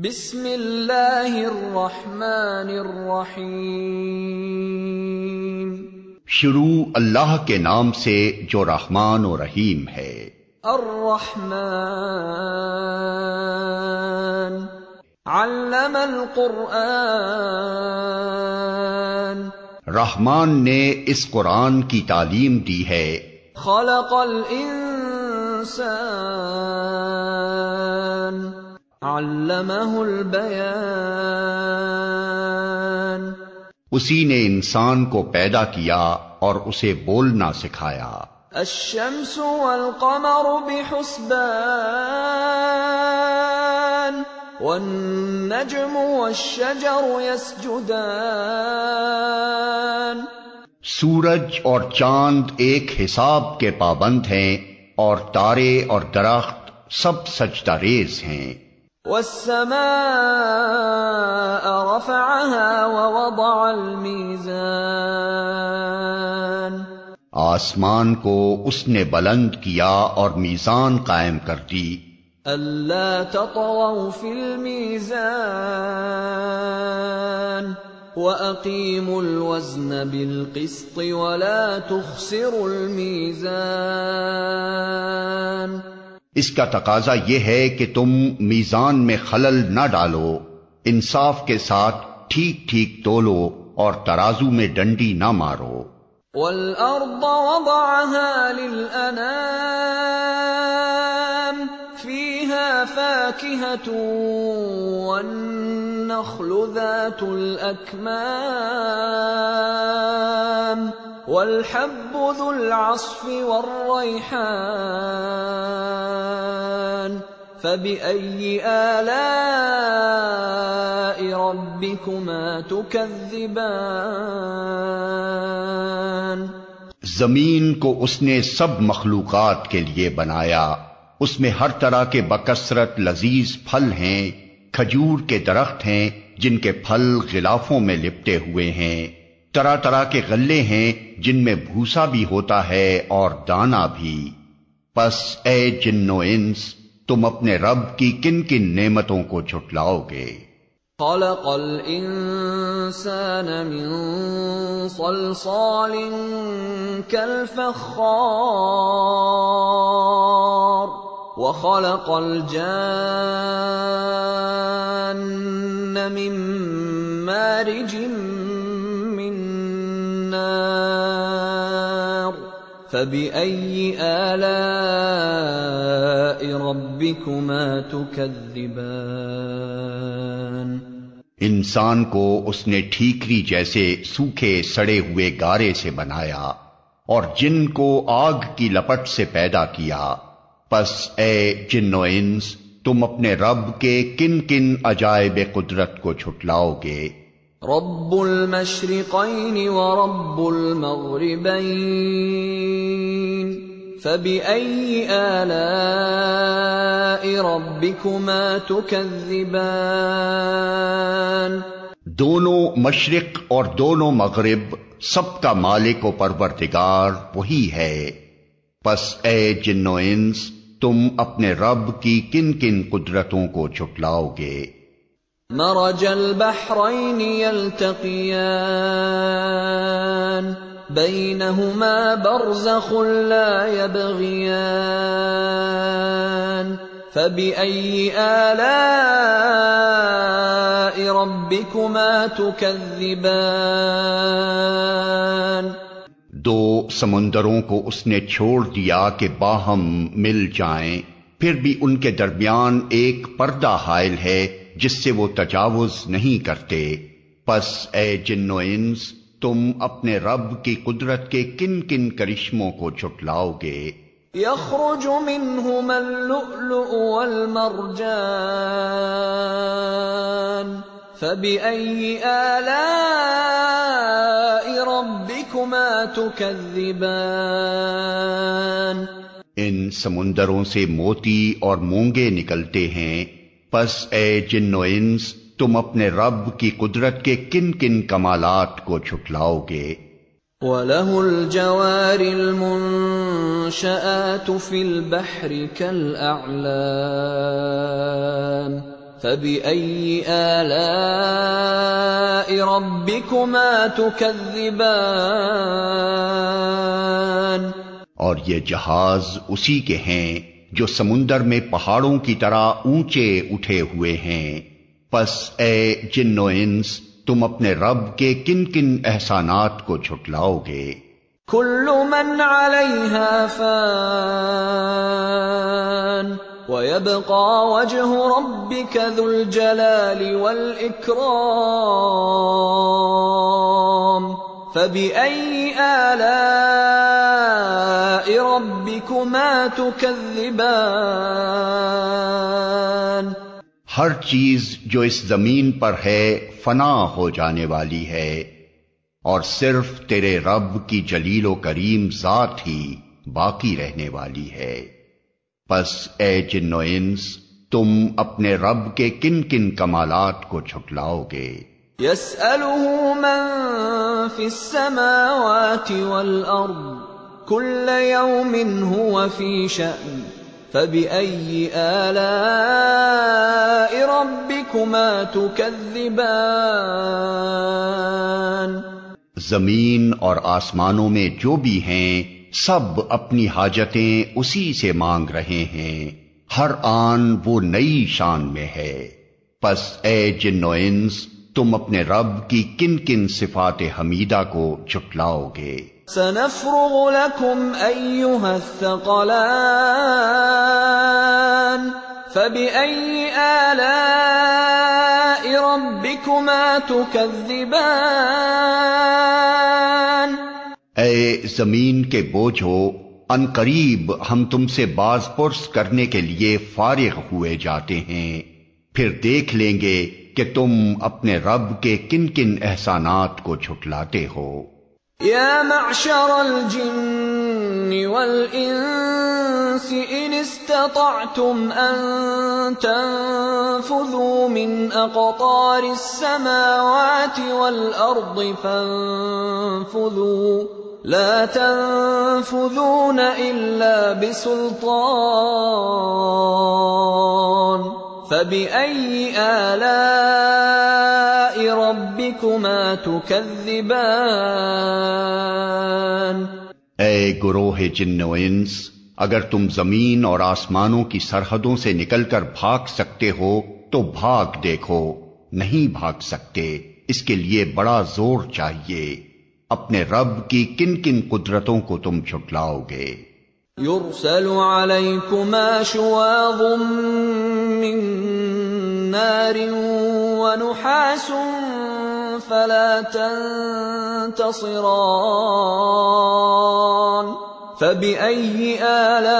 بسم اللہ الرحمن الرحیم۔ شروع اللہ کے نام سے جو رحمان و رحیم ہے۔ الرحمن علم القرآن، رحمان نے اس قرآن کی تعلیم دی ہے۔ خلق الانسان علمہ البیان، اسی نے انسان کو پیدا کیا اور اسے بولنا سکھایا۔ الشمس والقمر بحسبان، والنجم والشجر يسجدان، سورج اور چاند ایک حساب کے پابند ہیں اور تارے اور درخت سب سجدہ ریز ہیں۔ والسماء رفعها ووضع الميزان، آسمان کو اس نے بلند کیا اور میزان قائم کر دی۔ ألا تطغوا في الميزان وأقيموا الوزن بالقسط ولا تخسروا الميزان، اس کا تقاضا یہ ہے کہ تم میزان میں خلل نہ ڈالو، انصاف کے ساتھ ٹھیک ٹھیک تولو اور ترازو میں ڈنڈی نہ مارو۔ والأرض وضعها للأنام، فيها فاكهة والنخل ذات الأكمام والحب ذو العصف والريحان، فبأي آلاء ربكما تكذبان، زمین کو اس نے سب مخلوقات کے لیے بنایا، اس میں ہر طرح کے بکثرت لذیذ پھل ہیں، کھجور کے درخت ہیں جن کے پھل غلافوں میں لپٹے ہوئے ہیں، طرح طرح کے غلے ہیں جن میں بھوسا بھی ہوتا ہے اور دانا بھی۔ پس اے جن و انس، تم اپنے رب کی کن کن نعمتوں کو جھٹلاؤ گے؟ خلق الانسان من صلصال كالفخار، وخلق الجان من مارج من نار، فبأي آلاء ربكما تكذبان، انسان کو اس نے ٹھیکری جیسے سوکھے سڑے ہوئے گارے سے بنایا اور جن کو آگ کی لپٹ سے پیدا کیا۔ پس اے جن و انس، تم اپنے رب کے کن کن عجائب قدرت کو جھٹلاؤ گے؟ رب المشرقین ورب المغربین، فبأي آلاء ربكما تكذبان، دونوں مشرق اور دونوں مغرب سب کا مالک و پروردگار وہی ہے۔ پس اے جن و انس، تم اپنے رب کی کن کن قدرتوں کو جھٹلاؤ گے؟ مرج البحرین یلتقیان، بینہما برزخ لا یبغیان، فبأي آلاء ربكما تكذبان، دو سمندروں کو اس نے چھوڑ دیا کہ باہم مل جائیں، پھر بھی ان کے درمیان ایک پردہ حائل ہے جس سے وہ تجاوز نہیں کرتے۔ پس اے جن و انس، تم اپنے رب کی قدرت کے کن کن کرشموں کو جھٹلاؤ گے؟ یخرج منہما اللؤلؤ والمرجان، فبأي آلاء ربكما تكذبان، ان سمندروں سے موتی اور مونگے نکلتے ہیں۔ پس اے جن و انس، تم اپنے رب کی قدرت کے کن کن کمالات کو جھٹلاؤ گے؟ وَلَهُ الْجَوَارِ الْمُنشَآتُ فِي الْبَحْرِ كَالْأَعْلَامِ فبأي آلاء ربكما تكذبان؟ اور یہ جہاز اسی کے ہیں جو سمندر میں پہاڑوں کی طرح اونچے اٹھے ہوئے ہیں. پس اے جن و انس تم اپنے رب کے کن کن احسانات کو جھٹلاؤ گے؟ كل من عليها فان ويبقى وجه ربك ذو الجلال والإكرام فبأي آلاء ربكما تكذبان؟ ہر چیز جو اس زمین پر ہے فنا ہو جانے والی ہے، اور صرف تیرے رب کی جلیل و کریم ذات ہی باقی رہنے والی ہے. پس اے جن و انس تم اپنے رب کے کن کن کمالات کو جھٹلاؤ گے؟ يسأله من في السماوات والأرض كل يوم هو في شأن فبأي آلاء ربكما تكذبان؟ زمین اور آسمانوں میں جو بھی ہیں سب اپنی حاجتیں اسی سے مانگ رہے ہیں، ہر آن وہ نئی شان میں ہے. پس اے جن و انس تم اپنے رب کی کن کن صفات حمیدہ کو جھٹلاؤ گے؟ سنفرغ لكم أيها الثقلان فبأي آلاء ربكما تكذبان؟ اے زمین کے بوجھو ان قریب ہم تم سے باز پرس کرنے کے لیے فارغ ہوئے جاتے ہیں، پھر دیکھ لیں گے کہ تم اپنے رب کے کن کن احسانات کو جھٹلاتے ہو. یا معشر الجن والانس ان استطعتم ان تنفذوا من اقطار السماوات والارض فانفذوا لا تنفذون الا بسلطان فبأي آلاء ربكما تكذبان؟ اے گروہ جن و انس اگر تم زمین اور آسمانوں کی سرحدوں سے نکل کر بھاگ سکتے ہو تو بھاگ دیکھو، نہیں بھاگ سکتے اس کے لیے بڑا زور چاہیے. اپنے رب کی کن کن قدرتوں کو تم جھٹلاؤ گے؟ يرسل عليكما شواظ من نار ونحاس فلا تنتصران فبأي آلاء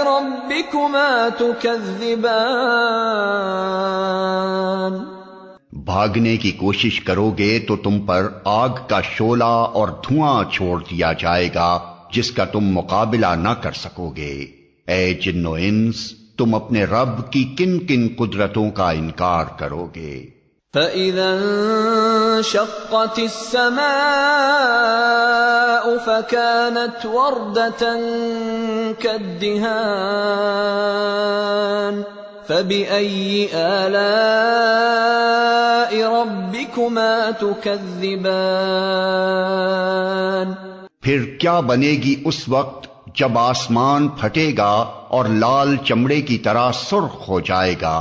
ربكما تكذبان؟ بھاگنے کی کوشش کرو گے تو تم پر آگ کا شعلہ اور دھواں چھوڑ دیا جائے گا جس کا تم مقابلہ نہ کر سکو گے. اے جن و انس تم اپنے رب کی کن کن قدرتوں کا انکار کرو گے؟ فَإِذَا انشَقَّتِ السَّمَاءُ فَكَانَتْ وَرْدَةً كَالدِّهَانِ فَبِأَيِّ آلَاءِ رَبِّكُمَا تُكَذِّبَانِ؟ پھر کیا بنے گی اس وقت جب آسمان پھٹے گا اور لال چمڑے کی طرح سرخ ہو جائے گا؟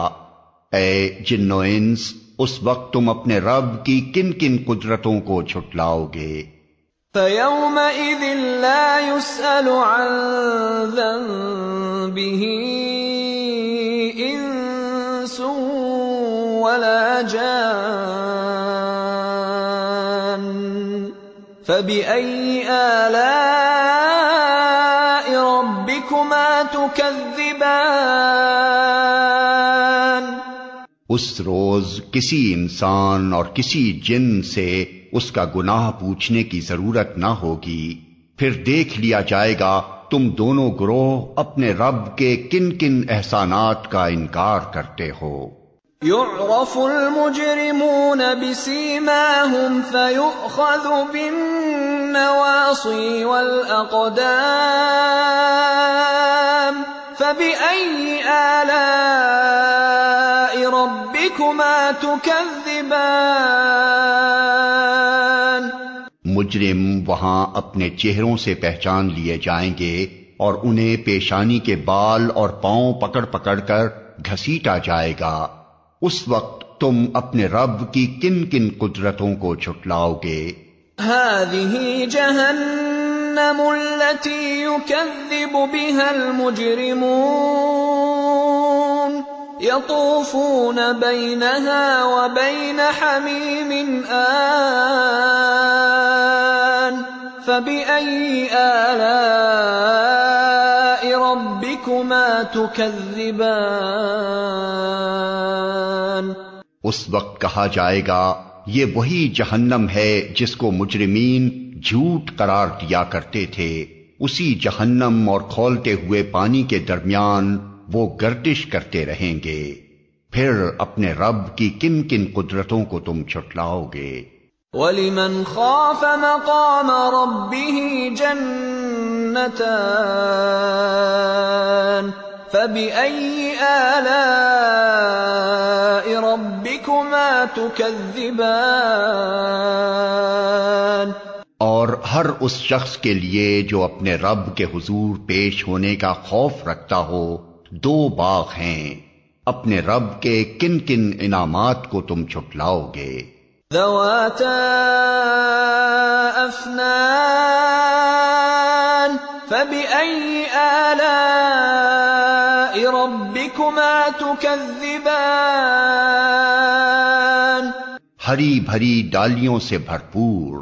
اے جن و انس اس وقت تم اپنے رب کی کن کن قدرتوں کو جھٹلاؤ گے؟ فَيَوْمَئِذٍ لَا يُسْأَلُ عَنْ ذَنبِهِ إِنسٌ وَلَا جَانٌّ فَبِأَيِّ آلَاءِ رَبِّكُمَا تُكَذِّبَانِ؟ اس روز کسی انسان اور کسی جن سے اس کا گناہ پوچھنے کی ضرورت نہ ہوگی. پھر دیکھ لیا جائے گا تم دونوں گروہ اپنے رب کے کن کن احسانات کا انکار کرتے ہو. يعرف المجرمون بسيماهم فيؤخذ بالنواصي والأقدام فبأي آلاء ربكما تكذبان. مجرم وہاں اپنے چہروں سے پہچان لیے جائیں گے اور انہیں پیشانی کے بال اور پاؤں پکڑ پکڑ کر گھسیٹا جائے گا. اس وقت تم اپنے رب کی کن کن قدرتوں کو جھٹلاؤ گے؟ هذه جهنم التي يكذب بها المجرمون يطوفون بينها وبين حميم آن فبأي آلاء ربكما تكذبان. اس وقت کہا جائے گا یہ وہی جہنم ہے جس کو مجرمین جھوٹ قرار دیا کرتے تھے. اسی جہنم اور کھولتے ہوئے پانی کے درمیان وہ گردش کرتے رہیں گے. پھر اپنے رب کی کن کن قدرتوں کو تم جھٹلاؤ گے؟ وَلِمَنْ خَافَ مَقَامَ رَبِّهِ جَنَّتَانِ فَبِأَيِّ آلَاءِ رَبِّكُمَا تُكَذِّبَانِ. اور ہر اس شخص کے لیے جو اپنے رب کے حضور پیش ہونے کا خوف رکھتا ہو دو باغ ہیں. اپنے رب کے کن کن انعامات کو تم جھٹلاؤ گے؟ ذواتا افنان فبأي آلاء ربكما تكذبان. ہری بھری ڈالیوں سے بھرپور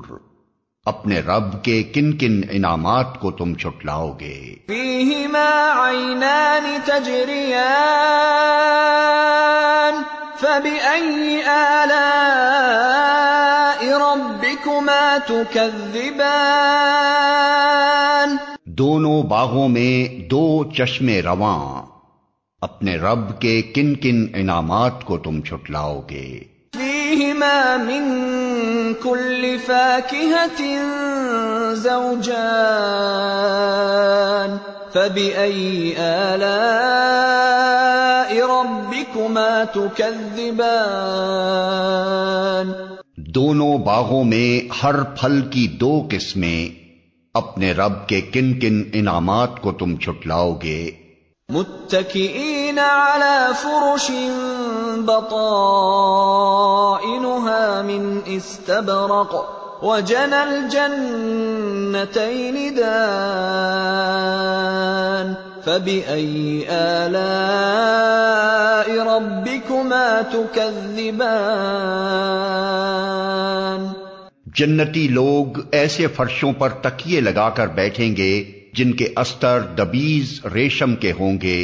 اپنے رب کے کن کن انعامات کو تم جھٹلاؤ گے؟ فیہما عینان تجریان فبأي آلاء ربكما تكذبان. دونوں باغوں میں دو چشمے رواں اپنے رب کے کن کن انعامات کو تم جھٹلاؤ گے؟ فیہما من کل فاکہۃ زوجان فبأي آلاء ربكما تكذبان. دونوں باغوں میں ہر پھل کی دو قسمیں اپنے رب کے کن کن انعامات کو تم جھٹلاؤ گے؟ متکئین علی فرش بطائنها من استبرق وجنى الجنتين دان فبأي آلاء ربكما تكذبان. جنتی لوگ ایسے فرشوں پر تکیے لگا کر بیٹھیں گے جن کے استر دبیز ریشم کے ہوں گے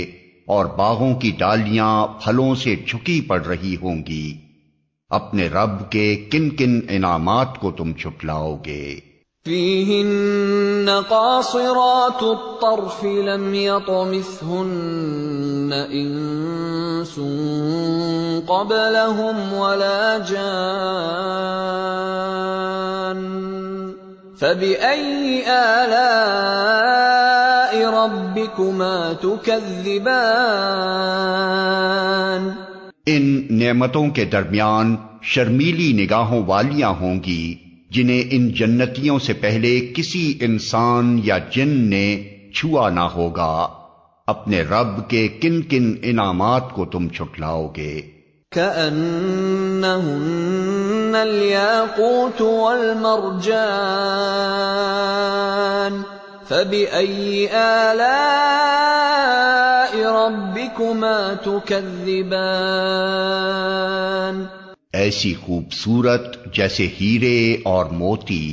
اور باغوں کی ڈالیاں پھلوں سے جھکی پڑ رہی ہوں گی. اپنے رب کے کن کن انعامات کو تم جھٹلاؤ گے؟ فیہن قاصرات الطرف لم یطمثہن انس قبلہم ولا جان فبأي آلاء ربكما تكذبان. ان نعمتوں کے درمیان شرمیلی نگاہوں والیاں ہوں گی جنہیں ان جنتیوں سے پہلے کسی انسان یا جن نے چھوا نہ ہوگا. اپنے رب کے کن کن انعامات کو تم جھٹلاؤ گے؟ كأنهن الياقوت والمرجان فبأي آلاء ربكما تكذبان. ایسی خوبصورت جیسے ہیرے اور موتی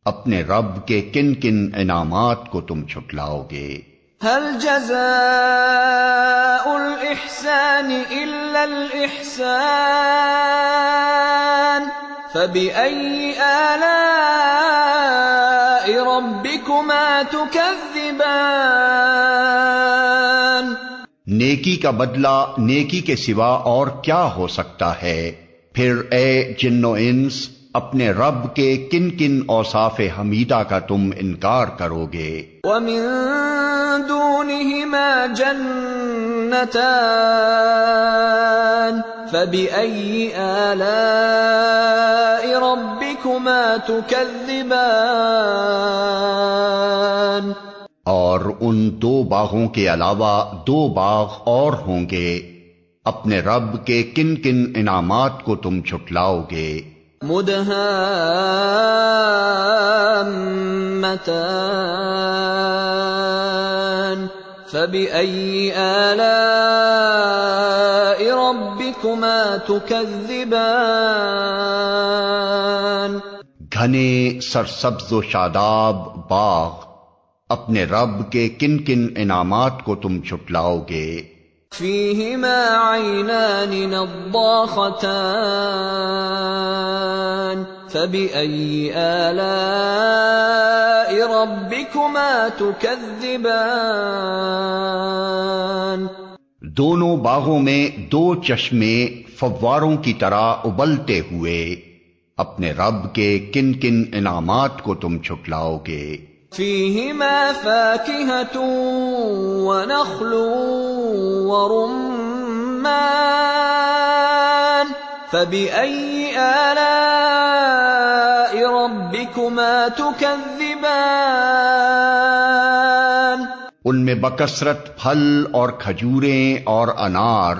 اپنے رب کے کن کن انعامات کو تم جھٹلاؤ گے؟ هل جزاء الإحسان إلا الإحسان فبأي آلاء ربكما تكذبان. نیکی کا بدلہ نیکی کے سوا اور کیا ہو سکتا ہے؟ پھر اے جن و انس اپنے رب کے کن کن اوصاف حمیدہ کا تم انکار کرو گے؟ وَمِن دُونِهِمَا جَنَّتَانِ فبأي آلاء ربكما تكذبان اور ان دو باغوں کے علاوہ دو باغ اور ہوں گے، اپنے رب کے کن کن انعامات کو تم چھٹلاؤ گے؟ مدہامتان فبأي آلاء ربكما تكذبان گھنے سرسبز و شاداب باغ، اپنے رب کے کن کن انعامات کو تم چھٹلاؤ گے؟ فيهما عينان نضاختان فبأي آلاء ربكما تكذبان دونوں باغوں میں دو چشمے فواروں کی طرح ابلتے ہوئے، اپنے رب کے کن کن انعامات کو تم چھٹلاؤ گے؟ فيهما فاكهة ونخل ورمان فبأي آلاء ربكما تكذبان ان میں بکثرت پھل اور کھجوریں اور انار،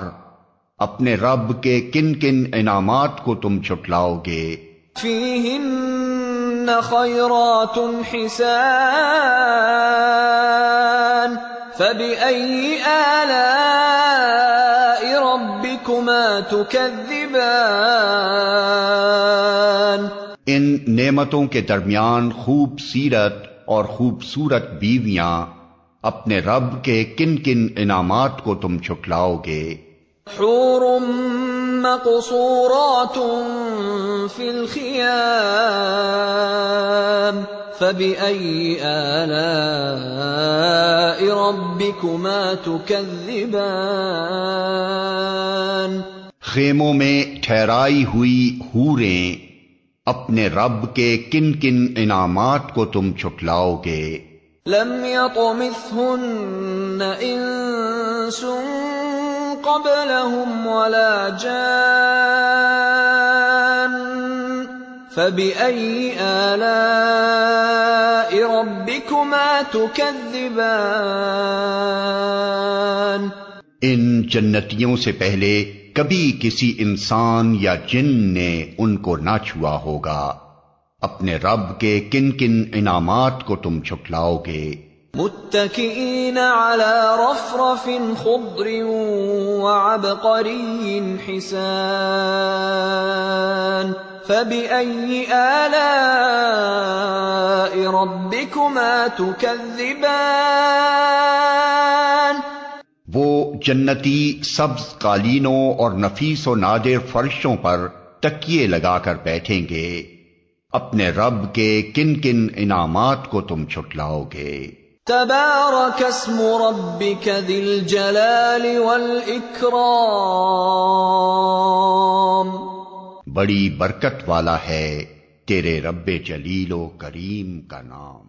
اپنے رب کے کن کن انعامات کو تم چھٹلاؤ گے؟ فيهن خيرات حسان فبأي آلاء ربكما تكذبان ان نعمتوں کے درمیان خوب سیرت اور خوبصورت بیویاں، اپنے رب کے کن کن انعامات کو تم چھٹلاؤ گے؟ حور مقصورات في الخيام فبأي آلاء ربكما تكذبان خیموں میں ٹھہرائی ہوئی حوریں، اپنے رب کے کن کن انعامات کو تم چھٹلاؤ گے؟ لم يطمثهن انس قبلهم ولا جان فبأي آلاء ربكما تكذبان ان جنتیوں سے پہلے کبھی کسی انسان یا جن نے ان کو نہ چھوا ہوگا، اپنے رب کے کن کن انعامات کو تم چھٹلاؤ گے؟ متكئين على رفرف خضر وعبقري حسان فبأي آلاء ربكما تكذبان وہ جنتی سبز قالینوں اور نفیس و نادر فرشوں پر تکیے لگا کر بیٹھیں گے، اپنے رب کے کن کن انعامات کو تم چھٹلاؤ گے؟ تبارك اسم ربك ذي الجلال والإكرام بڑی برکت والا ہے تیرے رب جلیل و کریم کا نام۔